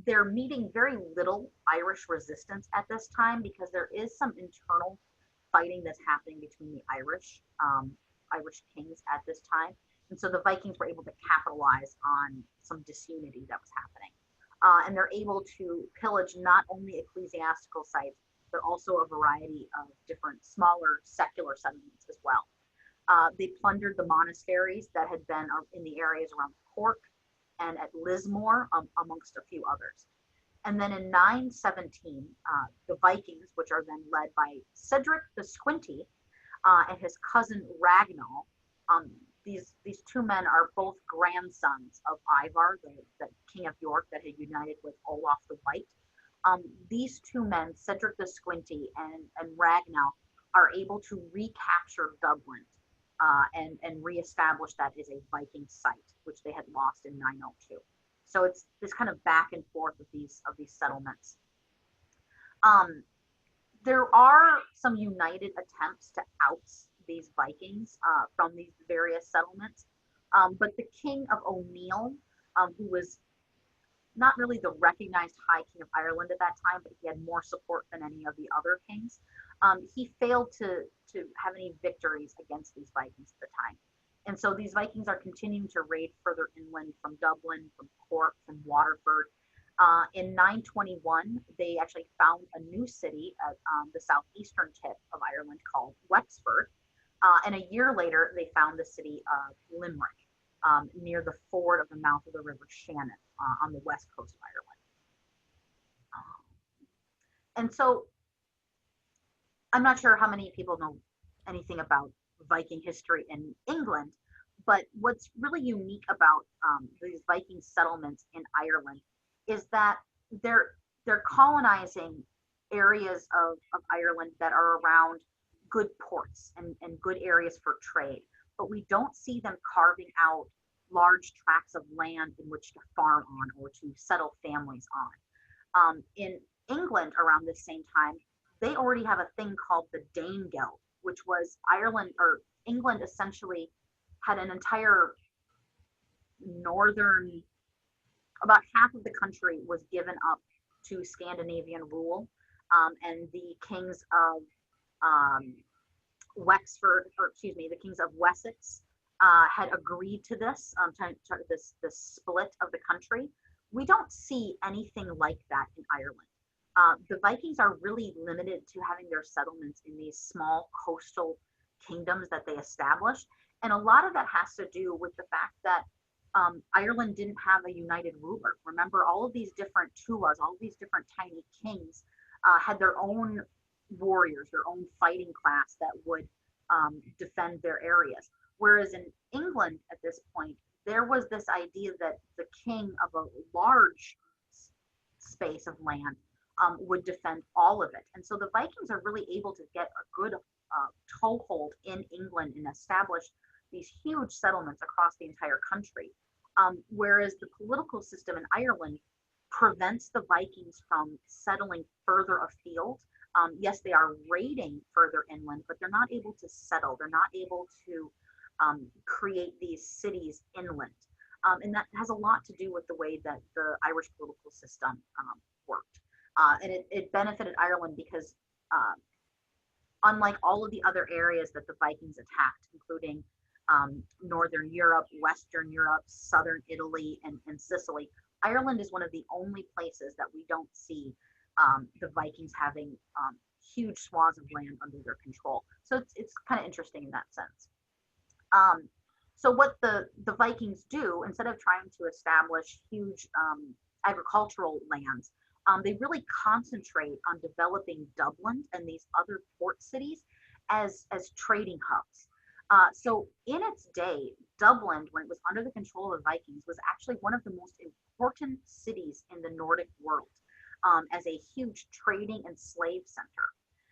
They're meeting very little Irish resistance at this time because there is some internal fighting that's happening between the Irish kings at this time. And so the Vikings were able to capitalize on some disunity that was happening. And they're able to pillage not only ecclesiastical sites, but also a variety of different smaller secular settlements as well. They plundered the monasteries that had been in the areas around Cork and at Lismore, amongst a few others. And then in 917, the Vikings, which are then led by Cedric the Squinty and his cousin Ragnall, these two men are both grandsons of Ivar, the king of York that had united with Olaf the White. These two men, Cedric the Squinty and Ragnall, are able to recapture Dublin and reestablish that as a Viking site, which they had lost in 902. So it's this kind of back and forth of these settlements. There are some united attempts to oust these Vikings from these various settlements, but the king of O'Neill, who was not really the recognized High King of Ireland at that time, but he had more support than any of the other kings, he failed to have any victories against these Vikings at the time. And so these Vikings are continuing to raid further inland from Dublin, from Cork, from Waterford. In 921, they actually found a new city at the southeastern tip of Ireland called Wexford. And a year later, they found the city of Limerick near the ford of the mouth of the River Shannon on the west coast of Ireland. And so I'm not sure how many people know anything about Viking history in England, but what's really unique about these Viking settlements in Ireland is that they're colonizing areas of Ireland that are around good ports and good areas for trade. but we don't see them carving out large tracts of land in which to farm on or to settle families on. In England, around this same time, they already have a thing called the Danegeld, which was Ireland or England essentially had an entire northern, about half of the country was given up to Scandinavian rule, and the kings of um, Wexford, or excuse me, the kings of Wessex had agreed to this, this split of the country. We don't see anything like that in Ireland. The Vikings are really limited to having their settlements in these small coastal kingdoms that they established, and a lot of that has to do with the fact that Ireland didn't have a united ruler. Remember, all of these different tuas, all of these different tiny kings had their own warriors, their own fighting class that would defend their areas. Whereas in England at this point, there was this idea that the king of a large space of land would defend all of it. And so the Vikings are really able to get a good toehold in England and establish these huge settlements across the entire country. Whereas the political system in Ireland prevents the Vikings from settling further afield. Yes, they are raiding further inland, but they're not able to settle. They're not able to create these cities inland. And that has a lot to do with the way that the Irish political system worked. And it benefited Ireland because unlike all of the other areas that the Vikings attacked, including Northern Europe, Western Europe, Southern Italy, and Sicily, Ireland is one of the only places that we don't see the Vikings having huge swaths of land under their control. So it's kind of interesting in that sense. So what the Vikings do, instead of trying to establish huge agricultural lands, they really concentrate on developing Dublin and these other port cities as trading hubs. So in its day, Dublin, when it was under the control of the Vikings, was actually one of the most important cities in the Nordic world as a huge trading and slave center.